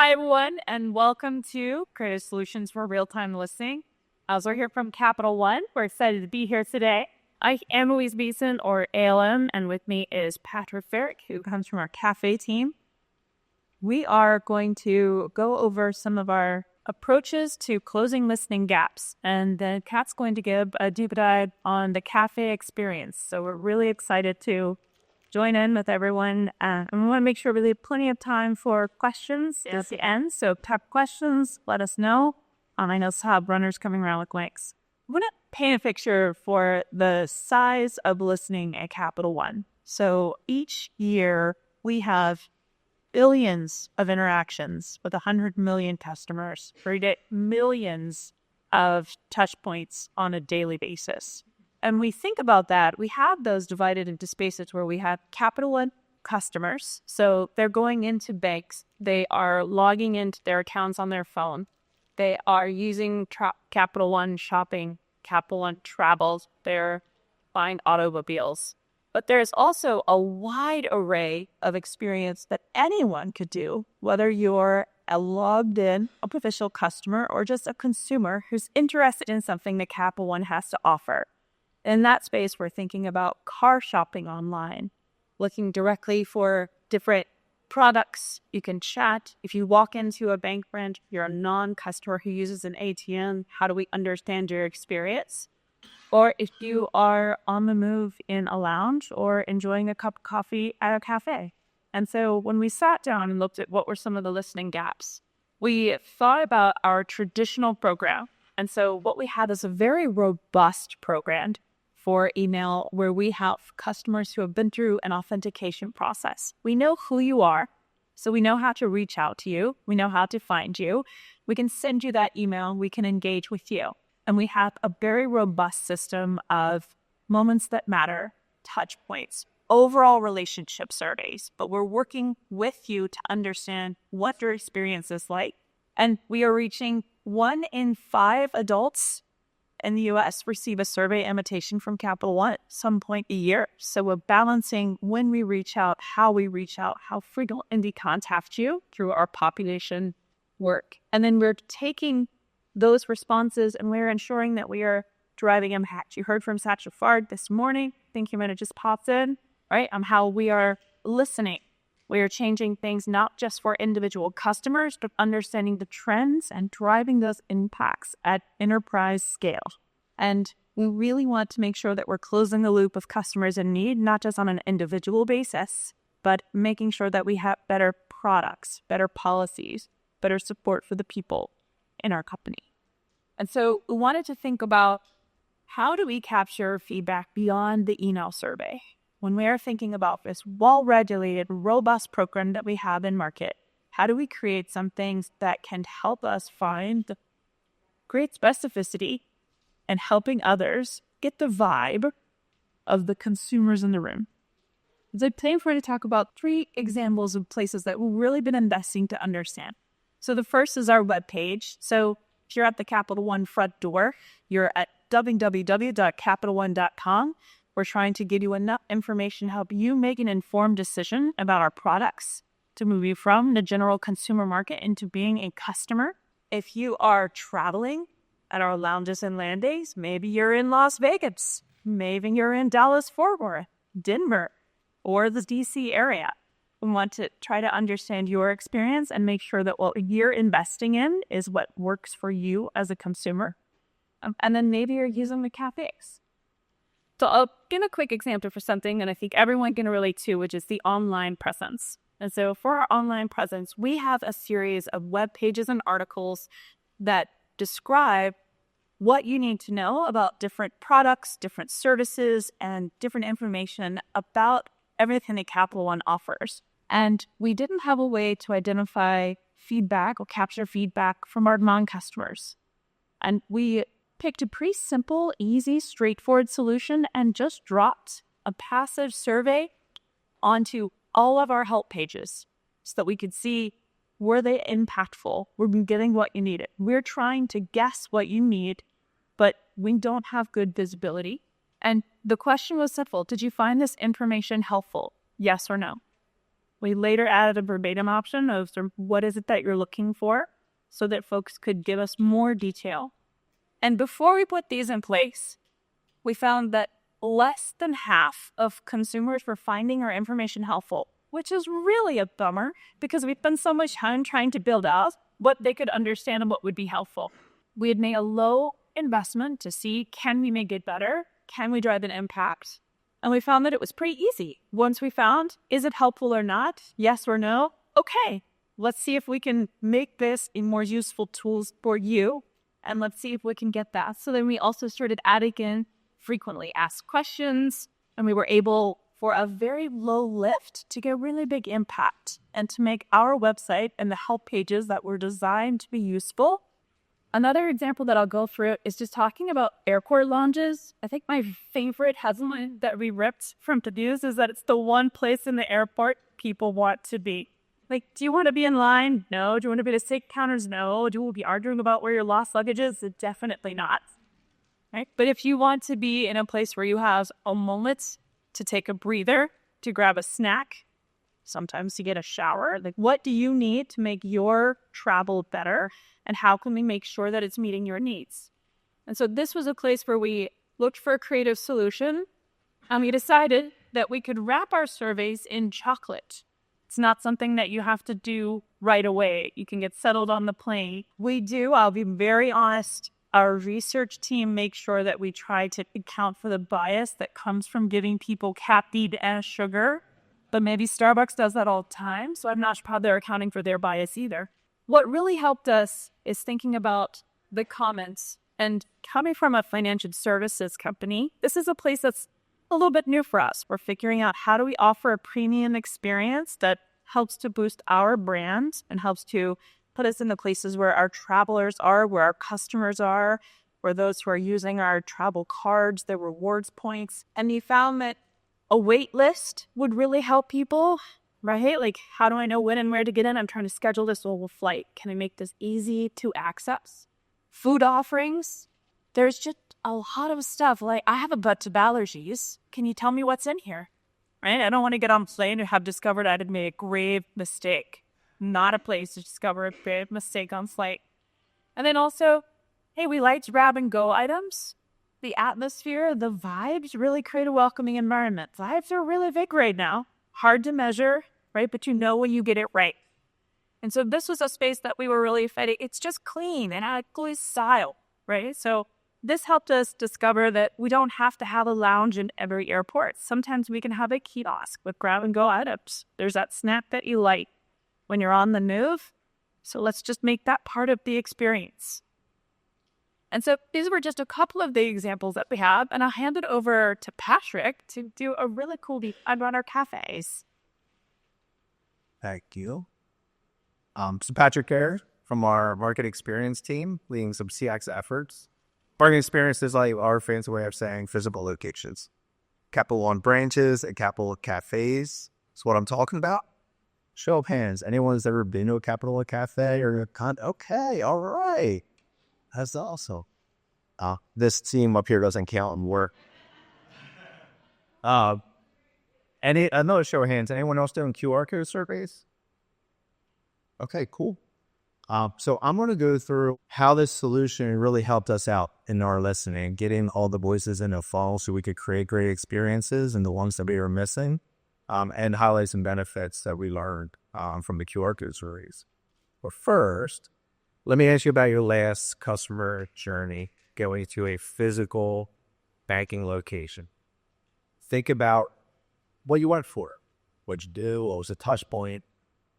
Hi, everyone, and welcome to Creative Solutions for Real-Time Listening. As we're here from Capital One, we're excited to be here today. I am Louise Beeson, or ALM, and with me is Patrick Ferrick, who comes from our cafe team. We are going to go over some of our approaches to closing listening gaps, and then Kat's going to give a deep dive on the cafe experience. So we're really excited to join in with everyone. And we want to make sure we leave plenty of time for questions at the end. So if you have questions, let us know. I know Saab runners coming around with links. I want to paint a picture for the size of listening at Capital One. So each year we have billions of interactions with 100 million customers. We get millions of touch points on a daily basis. And we think about that, we have those divided into spaces where we have Capital One customers. So they're going into banks. They are logging into their accounts on their phone. They are using Capital One shopping, Capital One travels. They're buying automobiles. But there's also a wide array of experience that anyone could do, whether you're a logged in, a official customer, or just a consumer who's interested in something that Capital One has to offer. In that space, we're thinking about car shopping online, looking directly for different products. You can chat. If you walk into a bank branch, you're a non-customer who uses an ATM. How do we understand your experience? Or if you are on the move in a lounge or enjoying a cup of coffee at a cafe. And so when we sat down and looked at what were some of the listening gaps, we thought about our traditional program. And so what we had is a very robust program for email where we have customers who have been through an authentication process. We know who you are, so we know how to reach out to you. We know how to find you. We can send you that email. We can engage with you. And we have a very robust system of moments that matter, touch points, overall relationship surveys. But we're working with you to understand what your experience is like. And we are reaching 1 in 5 adults in the U.S. receive a survey invitation from Capital One at some point a year. So we're balancing when we reach out, how frequently we contact you through our population work. And then we're taking those responses and we're ensuring that we are driving impact. You heard from Satchel Fard this morning. I think you might have just popped in, right? On how we are listening. We are changing things not just for individual customers, but understanding the trends and driving those impacts at enterprise scale. And we really want to make sure that we're closing the loop of customers in need, not just on an individual basis, but making sure that we have better products, better policies, better support for the people in our company. And so we wanted to think about how do we capture feedback beyond the email survey? When we are thinking about this well-regulated, robust program that we have in market, how do we create some things that can help us find the great specificity and helping others get the vibe of the consumers in the room? So I plan for you to talk about 3 examples of places that we've really been investing to understand. So the first is our webpage. So if you're at the Capital One front door, you're at www.capitalone.com. We're trying to give you enough information to help you make an informed decision about our products to move you from the general consumer market into being a customer. If you are traveling at our lounges and land days, maybe you're in Las Vegas, maybe you're in Dallas-Fort Worth, Denver, or the DC area. We want to try to understand your experience and make sure that what you're investing in is what works for you as a consumer. And then maybe you're using the cafes. So I'll give a quick example for something that I think everyone can relate to, which is the online presence. And so for our online presence, we have a series of web pages and articles that describe what you need to know about different products, different services, and different information about everything that Capital One offers. And we didn't have a way to identify feedback or capture feedback from our non-customers. And we picked a pretty simple, easy, straightforward solution and just dropped a passive survey onto all of our help pages so that we could see, were they impactful? Were we getting what you needed? We're trying to guess what you need, but we don't have good visibility. And the question was simple. Did you find this information helpful? Yes or no? We later added a verbatim option of sort of what is it that you're looking for so that folks could give us more detail. And before we put these in place, we found that less than half of consumers were finding our information helpful, which is really a bummer because we spent so much time trying to build out what they could understand and what would be helpful. We had made a low investment to see, can we make it better? Can we drive an impact? And we found that it was pretty easy. Once we found, is it helpful or not? Yes or no? Okay, let's see if we can make this a more useful tools for you. And let's see if we can get that. So then we also started adding in frequently asked questions. And we were able, for a very low lift, to get really big impact and to make our website and the help pages that were designed to be useful. Another example that I'll go through is just talking about airport lounges. I think my favorite headline that we ripped from the news is that it's the one place in the airport people want to be. Like, do you want to be in line? No. Do you want to be at safe counters? No. Do you be arguing about where your lost luggage is? Definitely not. Right? But if you want to be in a place where you have a moment to take a breather, to grab a snack, sometimes you get a shower. Like, what do you need to make your travel better? And how can we make sure that it's meeting your needs? And so this was a place where we looked for a creative solution, and we decided that we could wrap our surveys in chocolate. It's not something that you have to do right away. You can get settled on the plane. We do, I'll be very honest, our research team makes sure that we try to account for the bias that comes from giving people caffeine and sugar. But maybe Starbucks does that all the time, so I'm not sure how they're accounting for their bias either. What really helped us is thinking about the comments. And coming from a financial services company, this is a place that's a little bit new for us. We're figuring out how do we offer a premium experience that helps to boost our brand and helps to put us in the places where our travelers are, where our customers are, where those who are using our travel cards, their rewards points. And we found that a wait list would really help people, right? Like, how do I know when and where to get in? I'm trying to schedule this whole flight. Can I make this easy to access? Food offerings. There's just a lot of stuff. Like, I have a bunch of allergies. Can you tell me what's in here? Right? I don't want to get on a plane and have discovered I had made a grave mistake. Not a place to discover a grave mistake on flight. And then also, hey, we liked grab and go items. The atmosphere, the vibes really create a welcoming environment. Vibes are really big right now. Hard to measure, right? But you know when you get it right. And so this was a space that we were really fighting. It's just clean and had good style, right? So this helped us discover that we don't have to have a lounge in every airport. Sometimes we can have a kiosk with grab and go items. There's that snack that you like when you're on the move. So let's just make that part of the experience. And so these were just a couple of the examples that we have, and I'll hand it over to Patrick to do a really cool deep dive on our cafes. Thank you. So Patrick here from our market experience team, leading some CX efforts. Market experience is like our fancy way of saying physical locations. Capital One branches and Capital One cafes is what I'm talking about. Show of hands. Anyone who's ever been to a Capital One cafe or okay, all right. That's awesome. This team up here doesn't count and work. Another show of hands. Anyone else doing QR code surveys? Okay, cool. So I'm going to go through how this solution really helped us out in our listening, getting all the voices in a funnel so we could create great experiences and the ones that we were missing, and highlight some benefits that we learned from the QR code surveys. But first, let me ask you about your last customer journey going to a physical banking location. Think about what you went for. What'd you do? What was the touch point?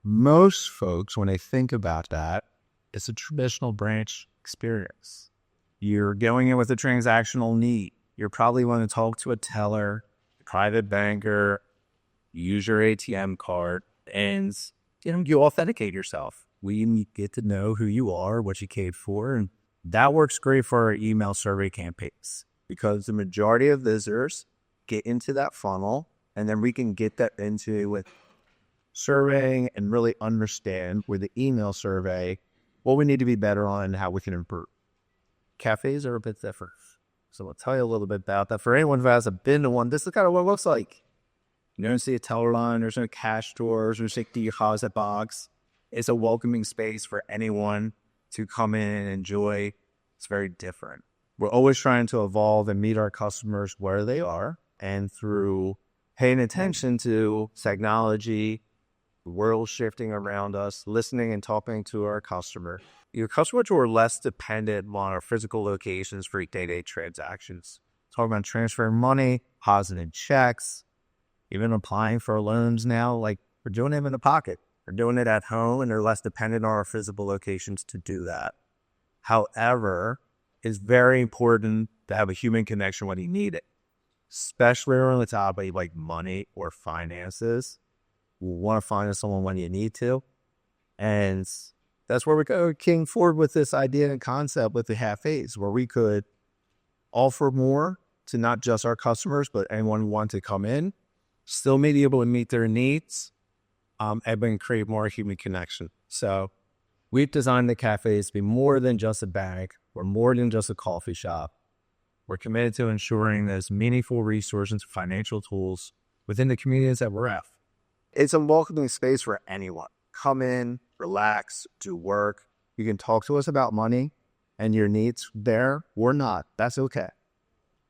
Most folks, when they think about that, it's a traditional branch experience. You're going in with a transactional need. You're probably want to talk to a teller, a private banker, use your ATM card, and you authenticate yourself. We get to know who you are, what you came for, and that works great for our email survey campaigns because the majority of visitors get into that funnel, and then we can get that into with surveying and really understand with the email survey what we need to be better on and how we can improve. Cafes are a bit different. So I'll tell you a little bit about that. For anyone who hasn't been to one, this is kind of what it looks like. You don't see a teller line. There's no cash drawers. There's no deposit box. It's a welcoming space for anyone to come in and enjoy. It's very different. We're always trying to evolve and meet our customers where they are, and through paying attention to technology, the world shifting around us, listening and talking to our customer. Your customers who are less dependent on our physical locations for day-to-day transactions. Talking about transferring money, positing checks, even applying for loans now. Like, we're doing them in the pocket. We're doing it at home, and they're less dependent on our physical locations to do that. However, it's very important to have a human connection when you need it, especially on the topic of like money or finances. You want to find someone when you need to. And that's where we came forward with this idea and concept with the cafes, where we could offer more to not just our customers, but anyone who wants to come in, still be able to meet their needs, and then create more human connection. So we've designed the cafes to be more than just a bank. We're more than just a coffee shop. We're committed to ensuring there's meaningful resources and financial tools within the communities that we're at. It's a welcoming space for anyone. Come in, relax, do work. You can talk to us about money and your needs there or not. That's okay.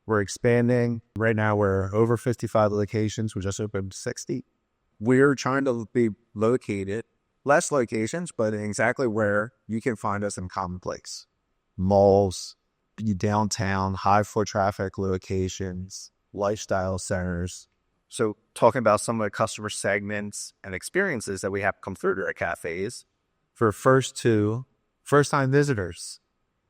We're expanding. Right now, we're over 55 locations. We just opened 60. We're trying to be located, less locations, but exactly where you can find us in common place. Malls, downtown, high foot traffic locations, lifestyle centers. So talking about some of the customer segments and experiences that we have come through to our cafes. For first-time visitors.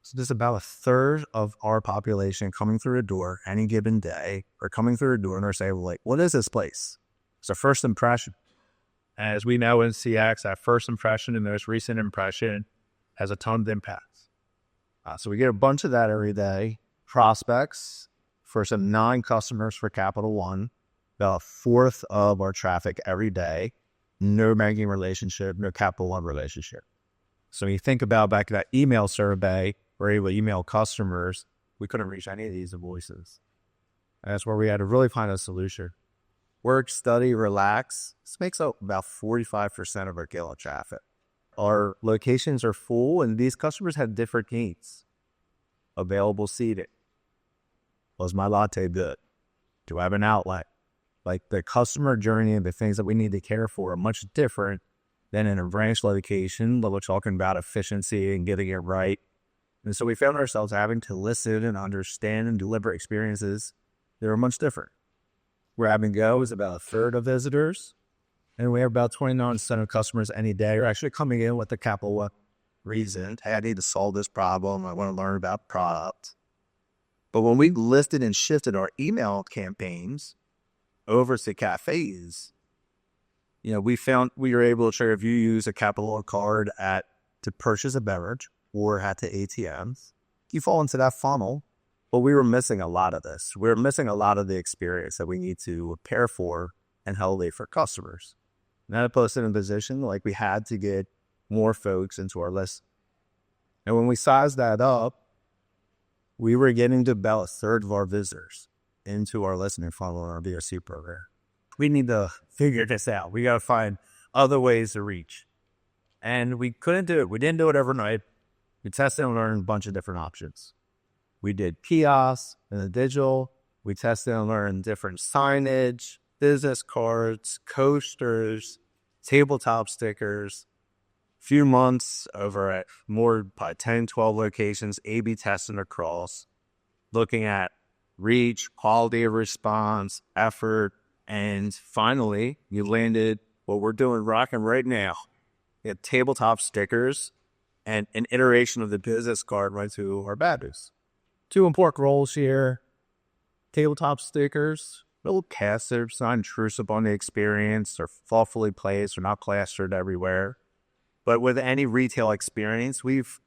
So there's about a third of our population coming through the door any given day, or coming through the door and they're saying, like, what is this place? It's a first impression. As we know in CX, that first impression and most recent impression has a ton of impact. So we get a bunch of that every day. Prospects for some non-customers for Capital One. About a fourth of our traffic every day. No banking relationship, no Capital One relationship. So when you think about back to that email survey, we're able to email customers, we couldn't reach any of these voices. And that's where we had to really find a solution. Work, study, relax. This makes up about 45% of our daily traffic. Our locations are full, and these customers have different needs. Available seating. Was my latte good? Do I have an outlet? Like, the customer journey and the things that we need to care for are much different than in a branch location, but we're talking about efficiency and getting it right. And so we found ourselves having to listen and understand and deliver experiences that are much different. Grab and Go is about a third of visitors, and we have about 29% of customers any day are actually coming in with a Capital One reason. Hey, I need to solve this problem. I want to learn about product. But when we lifted and shifted our email campaigns over to cafes, we found we were able to share if you use a Capital One card to purchase a beverage or at the ATMs, you fall into that funnel. But we were missing a lot of this. We were missing a lot of the experience that we need to prepare for and elevate for customers. And that put us in a position like we had to get more folks into our list. And when we sized that up, we were getting to about a third of our visitors into our listening funnel in our BRC program. We need to figure this out. We got to find other ways to reach. And we couldn't do it. We didn't do it overnight. We tested and learned a bunch of different options. We did kiosks and the digital. We tested and learned different signage, business cards, coasters, tabletop stickers. Few months over at more by 10, 12 locations, A/B testing across, looking at reach, quality of response, effort, and finally, you landed what we're doing rocking right now. We had tabletop stickers and an iteration of the business card right to our badges. Two important roles here. Tabletop stickers, little passive, not intrusive on the experience. They're thoughtfully placed. They're not plastered everywhere. But with any retail experience, we've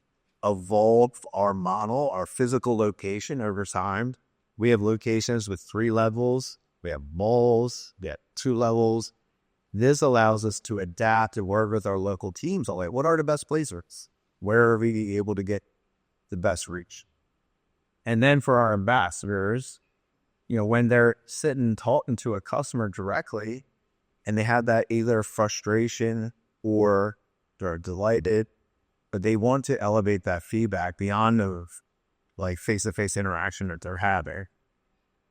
evolved our model, our physical location over time. We have locations with 3 levels. We have malls. We have 2 levels. This allows us to adapt and work with our local teams. Like, what are the best places? Where are we able to get the best reach? And then for our ambassadors, when they're sitting talking to a customer directly and they have that either frustration or they're delighted, but they want to elevate that feedback beyond the like face-to-face interaction that they're having.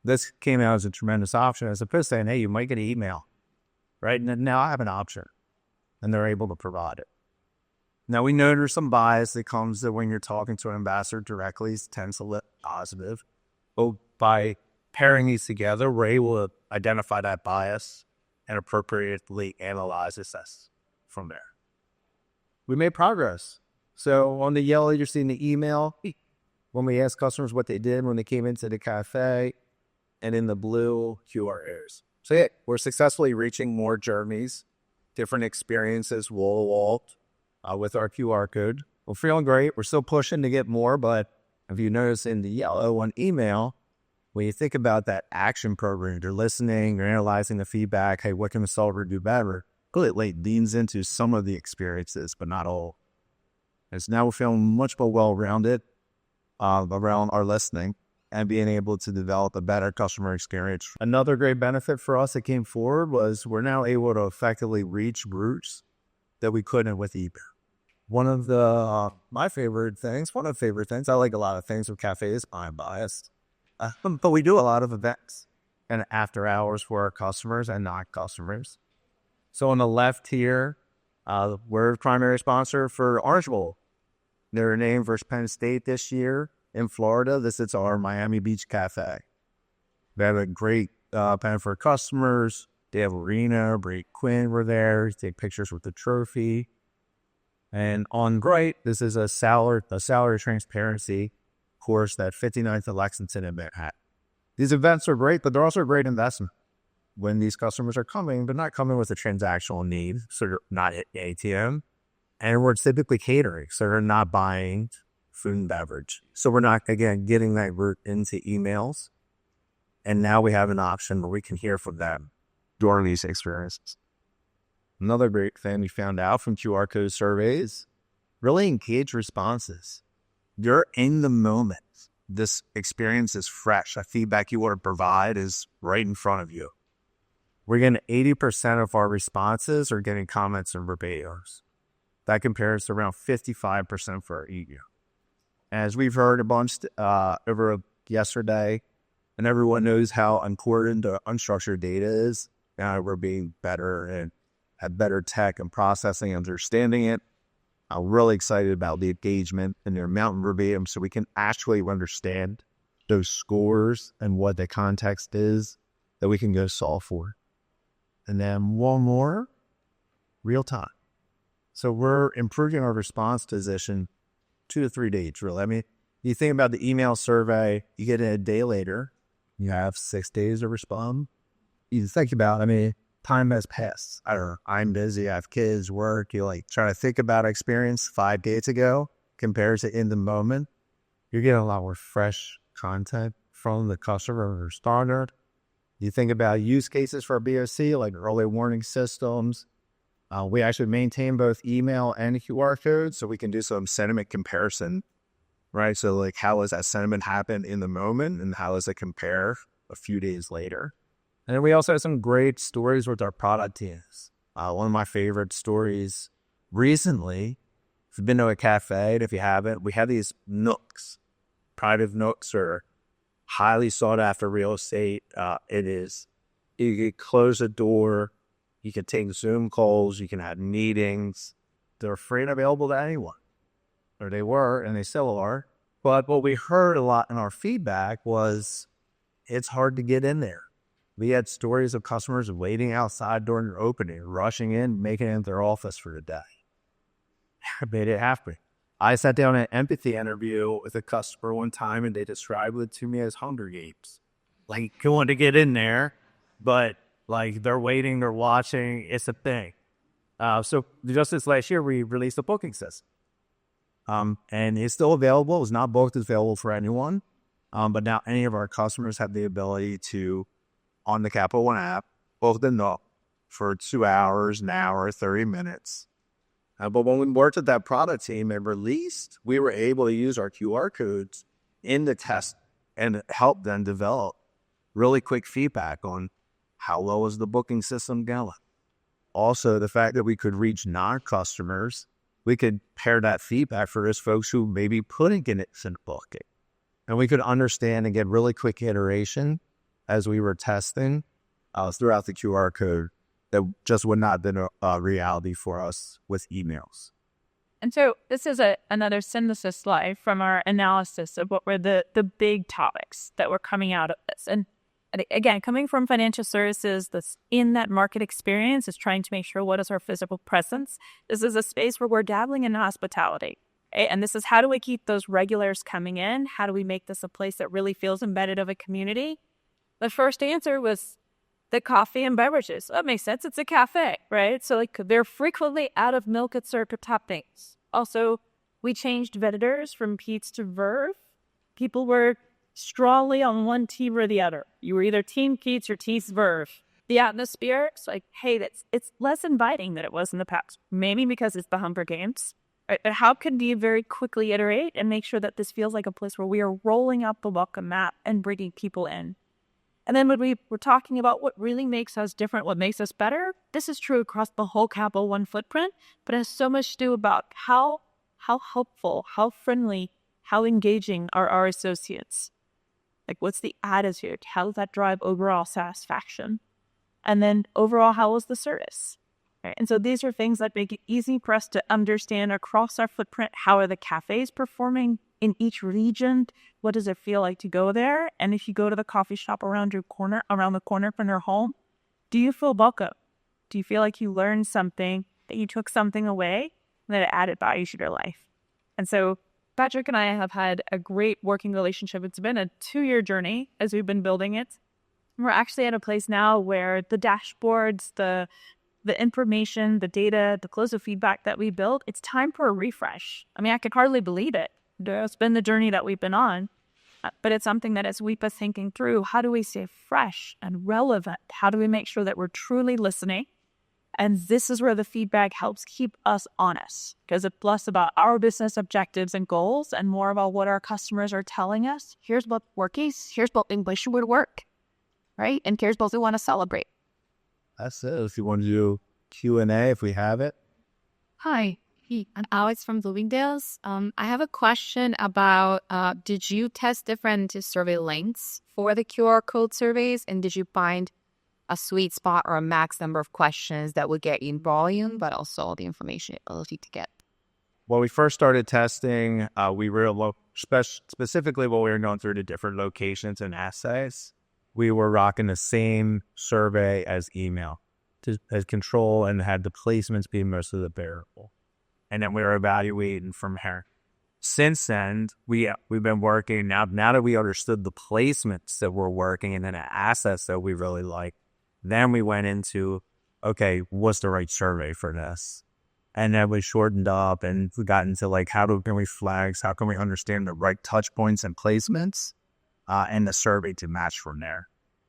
This came out as a tremendous option as opposed to saying, hey, you might get an email, right? And now I have an option and they're able to provide it. Now we know there's some bias that comes that when you're talking to an ambassador directly, it tends to look positive. But by pairing these together, we're able to identify that bias and appropriately analyze assess from there. We made progress. So on the yellow, you're seeing the email when we asked customers what they did when they came into the cafe, and in the blue, QRs. So yeah, we're successfully reaching more journeys, different experiences wall with our QR code. We're feeling great. We're still pushing to get more, but if you notice in the yellow on email, when you think about that action program, you're listening, you're analyzing the feedback, hey, what can the solver do better? Really leans into some of the experiences, but not all. And so now we're feeling much more well-rounded around our listening and being able to develop a better customer experience. Another great benefit for us that came forward was we're now able to effectively reach routes that we couldn't with email. One of my favorite things, I like a lot of things with cafes, I'm biased, but we do a lot of events and after hours for our customers and non-customers. So on the left here, we're a primary sponsor for Orange Bowl. They're named versus Penn State this year in Florida. This is our Miami Beach Cafe. They have a great pen for customers. They have Arena, Brady Quinn were there. Take pictures with the trophy. And on right, this is a salary transparency course that 59th and Lexington event had. These events are great, but they're also a great investment. When these customers are coming, they're not coming with a transactional need, so they're not at the ATM. And we're typically catering, so they're not buying food and beverage. So we're not, again, getting that route into emails. And now we have an option where we can hear from them during these experiences. Another great thing we found out from QR code surveys, really engaged responses. You're in the moment. This experience is fresh. The feedback you want to provide is right in front of you. We're getting 80% of our responses are getting comments and verbatims. That compares to around 55% for our email. As we've heard a bunch over yesterday, and everyone knows how important the unstructured data is, we're being better and have better tech and processing, understanding it. I'm really excited about the engagement and the amount of verbatim so we can actually understand those scores and what the context is that we can go solve for. And then one more, real time. So we're improving our response position 2 to 3 days, really. I mean, you think about the email survey, you get it a day later, you have 6 days to respond. You think about, time has passed. I don't know, I'm busy, I have kids, work. You trying to think about experience 5 days ago compared to in the moment. You're getting a lot more fresh content from the customer or starter. You think about use cases for BOC, like early warning systems. We actually maintain both email and QR codes, so we can do some sentiment comparison, right? So how does that sentiment happen in the moment, and how does it compare a few days later? And then we also have some great stories with our product teams. One of my favorite stories recently, if you've been to a cafe, and if you haven't, we have these nooks. Private nooks are highly sought after real estate. You can close the door, you can take Zoom calls, you can have meetings. They're free and available to anyone. Or they were, and they still are. But what we heard a lot in our feedback was it's hard to get in there. We had stories of customers waiting outside during their opening, rushing in, making it into their office for the day. I made it happen. I sat down in an empathy interview with a customer one time, and they described it to me as Hunger Games. Going to get in there, but they're waiting, they're watching, it's a thing. So just this last year, we released a booking system. And it's still available. It's not booked, it's available for anyone. But now any of our customers have the ability to, on the Capital One app, book the nook for 2 hours, an hour, 30 minutes. But when we worked with that product team and released, we were able to use our QR codes in the test and help them develop really quick feedback on how well is the booking system going. Also, the fact that we could reach non-customers, we could pair that feedback for those folks who maybe putting in instant booking. And we could understand and get really quick iteration as we were testing throughout the QR code that just would not have been a reality for us with emails. And so this is another synthesis slide from our analysis of what were the big topics that were coming out of this. And again, coming from financial services, that's in that market experience is trying to make sure what is our physical presence. This is a space where we're dabbling in hospitality. Okay? And this is how do we keep those regulars coming in? How do we make this a place that really feels embedded of a community? The first answer was the coffee and beverages. That makes sense. It's a cafe, right? So like they're frequently out of milk at certain toppings. Also, we changed vendors from Pete's to Verve. People were strongly on one team or the other. You were either Team Keats or Team Verve. The atmosphere, it's like, hey, it's less inviting than it was in the past. Maybe because it's the Hunger Games. Right? But how can we very quickly iterate and make sure that this feels like a place where we are rolling up the welcome mat and bringing people in? And then when we were talking about what really makes us different, what makes us better, this is true across the whole Capital One footprint, but it has so much to do about how helpful, how friendly, how engaging are our associates. Like, what's the attitude? How does that drive overall satisfaction? And then overall, how was the service? Right? And so these are things that make it easy for us to understand across our footprint. How are the cafes performing in each region? What does it feel like to go there? And if you go to the coffee shop around the corner from your home, do you feel welcome? Do you feel like you learned something, that you took something away, and that it added value to your life? And so Patrick and I have had a great working relationship. It's been a 2-year journey as we've been building it. We're actually at a place now where the dashboards, the information, the data, the close of feedback that we built, it's time for a refresh. I mean, I can hardly believe it. It's been the journey that we've been on, but it's something that as we've been thinking through, how do we stay fresh and relevant? How do we make sure that we're truly listening? And this is where the feedback helps keep us honest, because it's less about our business objectives and goals and more about what our customers are telling us. Here's what working, here's what English would work, right? And here's what we want to celebrate. That's it. If you want to do Q&A, if we have it. Hi, I'm Alex from Bloomingdale's. I have a question about, did you test different survey lengths for the QR code surveys? And did you find a sweet spot or a max number of questions that would get you in volume, but also the information ability to get? When we first started testing, we were specifically when we were going through the different locations and assays, we were rocking the same survey as email as control and had the placements be most of the variable. And then we were evaluating from here. Since then, we've been working now that we understood the placements that were working and then the assets that we really like. Then we went into, okay, what's the right survey for this? And then we shortened up and we got into like, can we flags? How can we understand the right touch points and placements and the survey to match from there?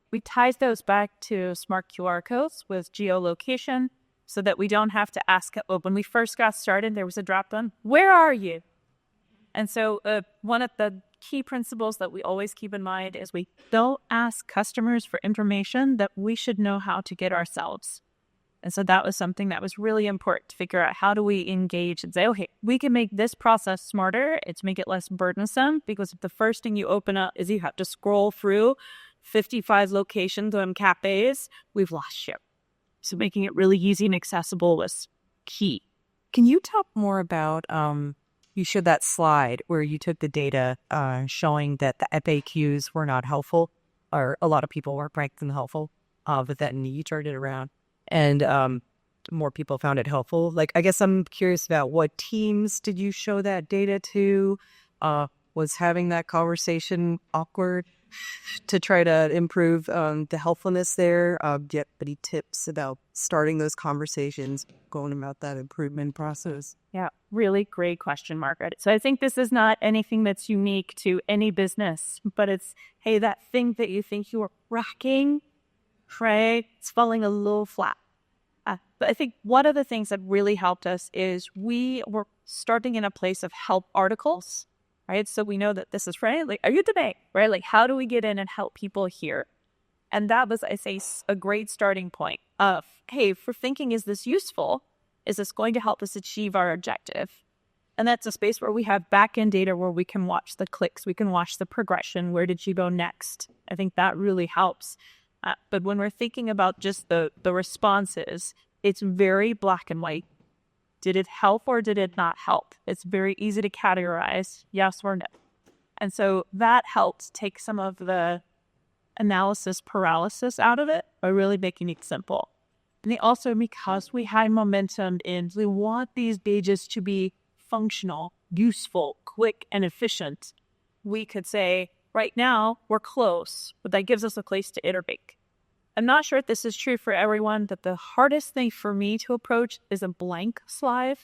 We tied those back to smart QR codes with geolocation so that we don't have to ask. When we first got started, there was a drop down. Where are you? And so one of the key principles that we always keep in mind is we don't ask customers for information that we should know how to get ourselves. And so that was something that was really important to figure out. How do we engage and say, okay, we can make this process smarter. It's make it less burdensome, because if the first thing you open up is you have to scroll through 55 locations on cafes, we've lost you. So making it really easy and accessible was key. Can you talk more about, you showed that slide where you took the data showing that the FAQs were not helpful, or a lot of people weren't ranked them helpful, but then you turned it around and more people found it helpful. Like, I guess I'm curious about what teams did you show that data to? Was having that conversation awkward to try to improve the helpfulness there? Do you have any tips about starting those conversations, going about that improvement process? Yeah, really great question, Margaret. So I think this is not anything that's unique to any business, but it's, hey, that thing that you think you are rocking, right? It's falling a little flat. But I think one of the things that really helped us is we were starting in a place of help articles, right? So we know that this is, right? Like, are you at the bank, right? Like, how do we get in and help people here? And that was, I say, a great starting point of, hey, if we're thinking, is this useful? Is this going to help us achieve our objective? And that's a space where we have back-end data where we can watch the clicks, we can watch the progression. Where did you go next? I think that really helps. But when we're thinking about just the responses, it's very black and white. Did it help or did it not help? It's very easy to categorize yes or no. And so that helps take some of the analysis paralysis out of it by really making it simple. And also, because we had momentum in, we want these pages to be functional, useful, quick, and efficient. We could say, right now, we're close, but that gives us a place to iterate. I'm not sure if this is true for everyone, but the hardest thing for me to approach is a blank slide.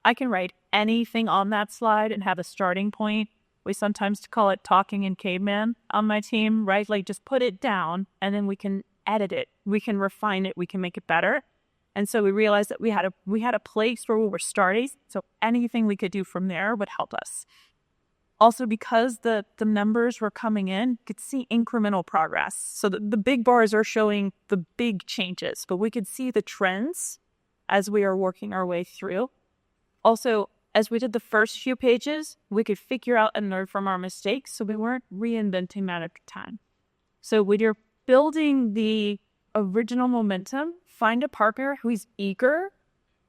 I can write anything on that slide and have a starting point. We sometimes call it talking in caveman on my team, right? Like just put it down and then we can edit it. We can refine it. We can make it better. And so we realized that we had a place where we were starting. So anything we could do from there would help us. Also, because the numbers were coming in, you could see incremental progress. So the big bars are showing the big changes, but we could see the trends as we are working our way through. Also, as we did the first few pages, we could figure out and learn from our mistakes, so we weren't reinventing that at the time. So when you're building the original momentum, find a partner who's eager,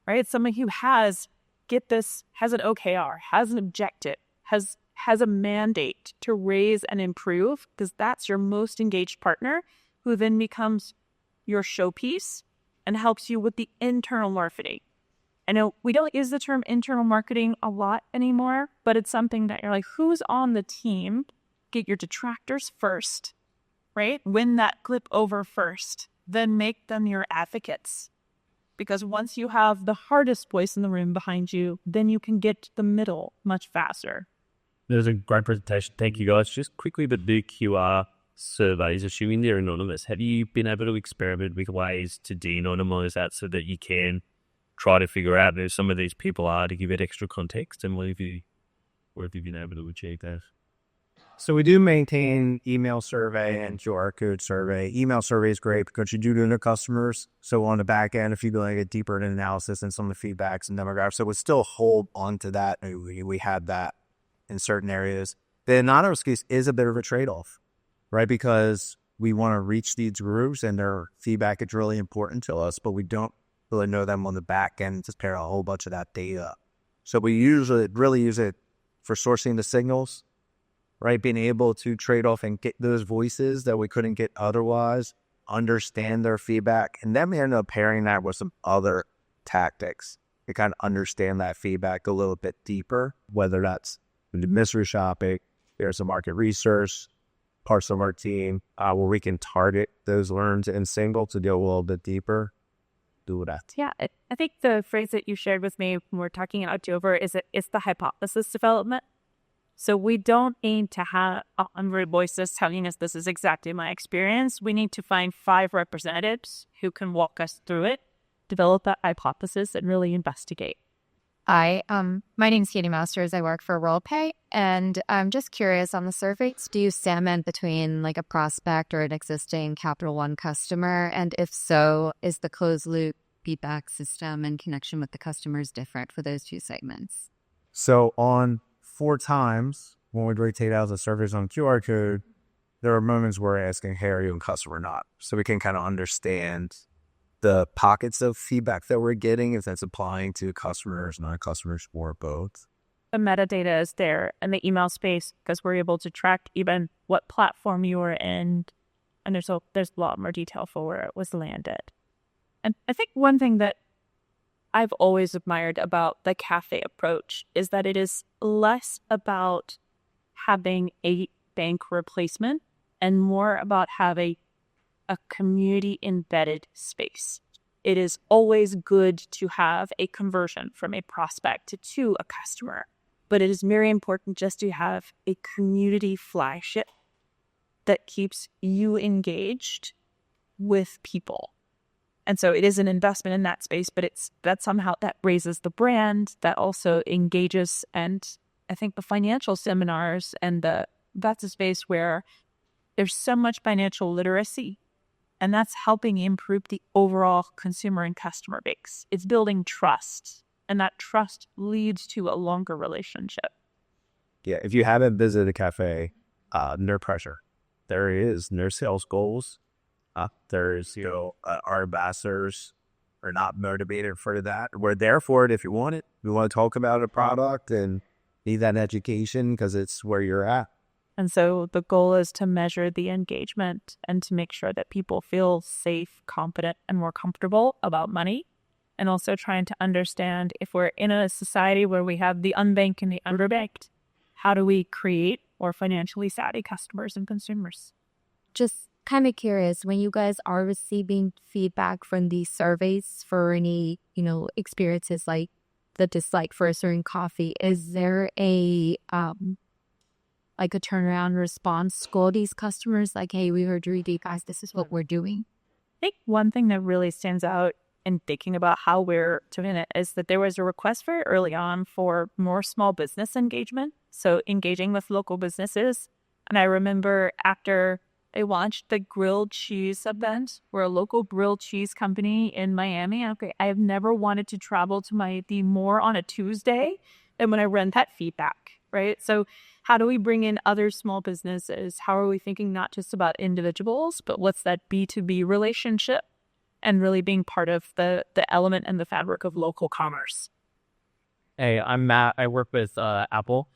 right? Someone who has an OKR, has an objective, has a mandate to raise and improve, because that's your most engaged partner, who then becomes your showpiece and helps you with the internal marketing. I know we don't use the term internal marketing a lot anymore, but it's something that you're like, who's on the team? Get your detractors first, right? Win that clip over first, then make them your advocates. Because once you have the hardest voice in the room behind you, then you can get to the middle much faster. That was a great presentation. Thank you, guys. Just quickly, but the QR surveys, assuming they're anonymous, have you been able to experiment with ways to de-anonymize that so that you can try to figure out who some of these people are to give it extra context? And where have you been able to achieve that? So we do maintain email survey and QR code survey. Email survey is great because you do to the customers. So on the back end, if you go like get deeper in analysis and some of the feedbacks and demographics, so we still hold on to that. We had that in certain areas. The anonymous case is a bit of a trade-off, right? Because we want to reach these groups and their feedback is really important to us, but we don't really know them on the back end to pair a whole bunch of that data. So we usually really use it for sourcing the signals, right? Being able to trade off and get those voices that we couldn't get otherwise, understand their feedback, and then we end up pairing that with some other tactics to kind of understand that feedback a little bit deeper, whether that's the mystery shopping, there's some market research, parts of our team where we can target those learns in single to go a little bit deeper. Do that. Yeah, I think the phrase that you shared with me when we're talking about October is it's the hypothesis development. So we don't aim to have a voices telling us this is exactly my experience. We need to find 5 representatives who can walk us through it, develop that hypothesis, and really investigate. Hi, my name's Katie Masters. I work for WorldPay, and I'm just curious on the surveys. Do you segment between like a prospect or an existing Capital One customer? And if so, is the closed loop feedback system and connection with the customers different for those 2 segments? So on 4 times when we rotate out the surveys on QR code, there are moments where we're asking, hey, are you a customer or not? So we can kind of understand the pockets of feedback that we're getting, if that's applying to customers, non-customers, or both. The metadata is there in the email space because we're able to track even what platform you were in. And there's a lot more detail for where it was landed. And I think one thing that I've always admired about the cafe approach is that it is less about having a bank replacement and more about having a community embedded space. It is always good to have a conversion from a prospect to a customer, but it is very important just to have a community flagship that keeps you engaged with people. And so it is an investment in that space, but that somehow that raises the brand, that also engages. And I think the financial seminars and that's a space where there's so much financial literacy And that's helping improve the overall consumer and customer base. It's building trust, and that trust leads to a longer relationship. Yeah, if you haven't visited a cafe, no pressure. There is no sales goals. There's, our ambassadors are not motivated for that. We're there for it if you want it. We want to talk about a product and need that education because it's where you're at. And so the goal is to measure the engagement and to make sure that people feel safe, confident, and more comfortable about money. And also trying to understand if we're in a society where we have the unbanked and the underbanked, how do we create more financially savvy customers and consumers? Just kind of curious, when you guys are receiving feedback from these surveys for any, experiences like the dislike for a certain coffee, is there a turnaround response to these customers? Like, hey, we heard your review, guys, this is what we're doing. I think one thing that really stands out in thinking about how we're doing it is that there was a request very early on for more small business engagement. So engaging with local businesses. And I remember after I launched the grilled cheese event, we're a local grilled cheese company in Miami. Okay, I have never wanted to travel to the more on a Tuesday than when I read that feedback, right? So how do we bring in other small businesses? How are we thinking not just about individuals, but what's that B2B relationship and really being part of the element and the fabric of local commerce? Hey, I'm Matt. I work with Apple.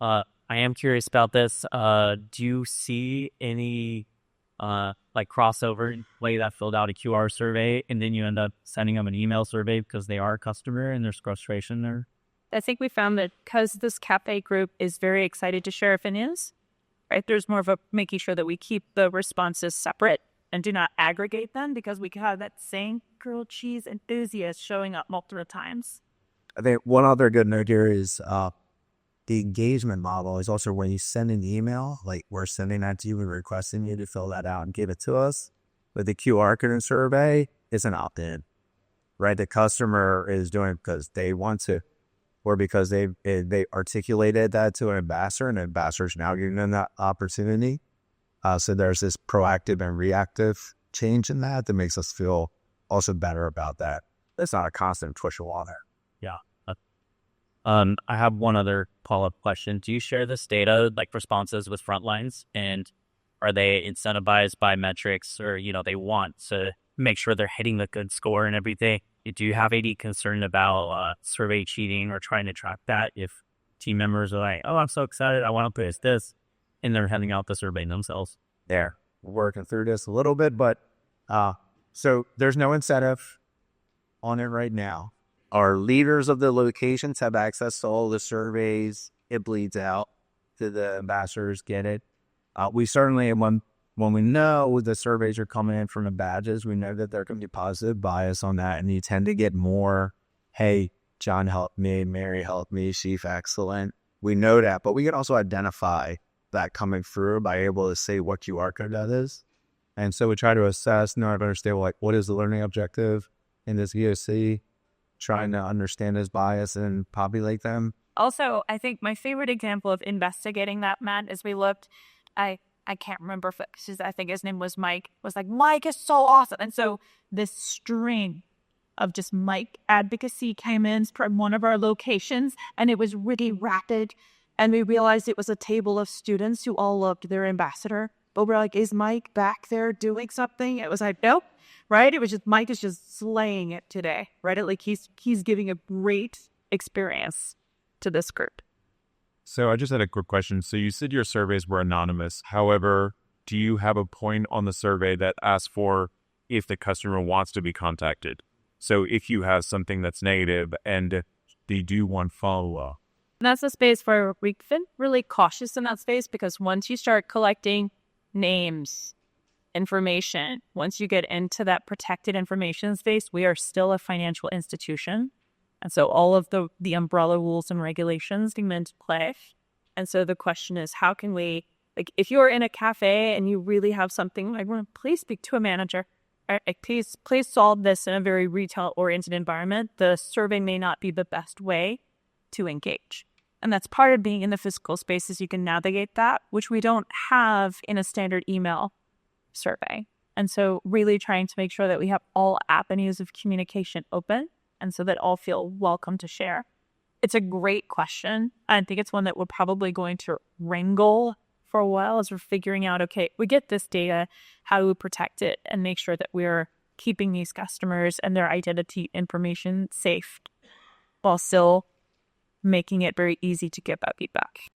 I am curious about this. Do you see any crossover way that filled out a QR survey and then you end up sending them an email survey because they are a customer and there's frustration there? I think we found that because this cafe group is very excited to share opinions, right? There's more of a making sure that we keep the responses separate and do not aggregate them because we can have that same grilled cheese enthusiast showing up multiple times. I think one other good note here is the engagement model is also when you send an email, like we're sending that to you and requesting you to fill that out and give it to us. But the QR code survey is an opt-in, right? The customer is doing it because they want to, or because they articulated that to an ambassador, and the ambassador's now giving them that opportunity. So there's this proactive and reactive change in that makes us feel also better about that. It's not a constant push of water. Yeah. I have one other follow-up question. Do you share this data, like responses with frontlines, and are they incentivized by metrics, or they want to make sure they're hitting the good score and everything? Do you have any concern about survey cheating or trying to track that if team members are like, oh, I'm so excited, I want to put this, and they're handing out the survey themselves? We're working through this a little bit, but so there's no incentive on it right now. Our leaders of the locations have access to all the surveys. It bleeds out to the ambassadors, get it. We certainly, when we know the surveys are coming in from the badges, we know that there can be positive bias on that. And you tend to get more, hey, John helped me, Mary helped me, Chief excellent. We know that, but we can also identify that coming through by able to say what QR code that is. And so we try to assess, understand what is the learning objective in this EOC, trying to understand his bias and populate them. Also, I think my favorite example of investigating that, Matt, is we looked, I can't remember if I think his name was Mike, was like, Mike is so awesome. And so this string of just Mike advocacy came in from one of our locations, and it was really rapid. And we realized it was a table of students who all loved their ambassador. But we're like, is Mike back there doing something? It was like, nope. Right? It was just, Mike is just slaying it today, right? Like he's giving a great experience to this group. So I just had a quick question. So you said your surveys were anonymous. However, do you have a point on the survey that asks for if the customer wants to be contacted? So if you have something that's negative and they do want follow-up. That's a space where we've been really cautious in that space, because once you start collecting names, information, once you get into that protected information space, we are still a financial institution. And so all of the umbrella rules and regulations come into play. And so the question is, how can we, like, if you're in a cafe and you really have something, like, please speak to a manager. Right? Like, please solve this in a very retail-oriented environment. The survey may not be the best way to engage. And that's part of being in the physical spaces. You can navigate that, which we don't have in a standard email survey. And so really trying to make sure that we have all avenues of communication open and so that all feel welcome to share. It's a great question. I think it's one that we're probably going to wrangle for a while as we're figuring out, okay, we get this data, how do we protect it and make sure that we're keeping these customers and their identity information safe while still making it very easy to give that feedback.